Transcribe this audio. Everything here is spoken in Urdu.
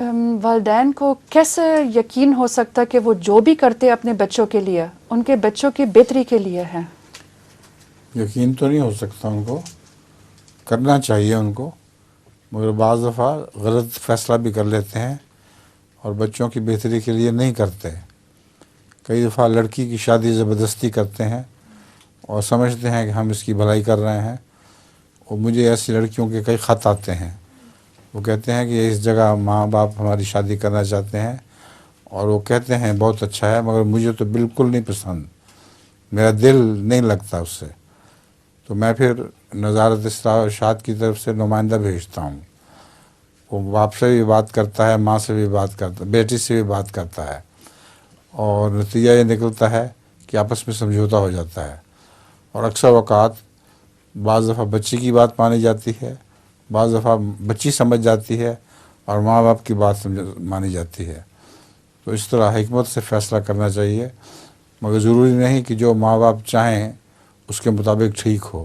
والدین کو کیسے یقین ہو سکتا کہ وہ جو بھی کرتے اپنے بچوں کے لیے ان کے بچوں کی بہتری کے لیے ہے؟ یقین تو نہیں ہو سکتا، ان کو کرنا چاہیے ان کو، مگر بعض دفعہ غلط فیصلہ بھی کر لیتے ہیں اور بچوں کی بہتری کے لیے نہیں کرتے۔ کئی دفعہ لڑکی کی شادی زبردستی کرتے ہیں اور سمجھتے ہیں کہ ہم اس کی بھلائی کر رہے ہیں، اور مجھے ایسی لڑکیوں کے کئی خط آتے ہیں، وہ کہتے ہیں کہ اس جگہ ماں باپ ہماری شادی کرنا چاہتے ہیں، اور وہ کہتے ہیں بہت اچھا ہے مگر مجھے تو بالکل نہیں پسند، میرا دل نہیں لگتا اس سے۔ تو میں پھر نظارت ارشاد کی طرف سے نمائندہ بھیجتا ہوں، وہ باپ سے بھی بات کرتا ہے، ماں سے بھی بات کرتا ہے، بیٹی سے بھی بات کرتا ہے، اور نتیجہ یہ نکلتا ہے کہ آپس میں سمجھوتا ہو جاتا ہے، اور اکثر اوقات بعض دفعہ بچی کی بات مانی جاتی ہے، بعض دفعہ بچی سمجھ جاتی ہے اور ماں باپ کی بات مانی جاتی ہے۔ تو اس طرح حکمت سے فیصلہ کرنا چاہیے، مگر ضروری نہیں کہ جو ماں باپ چاہیں اس کے مطابق ٹھیک ہو۔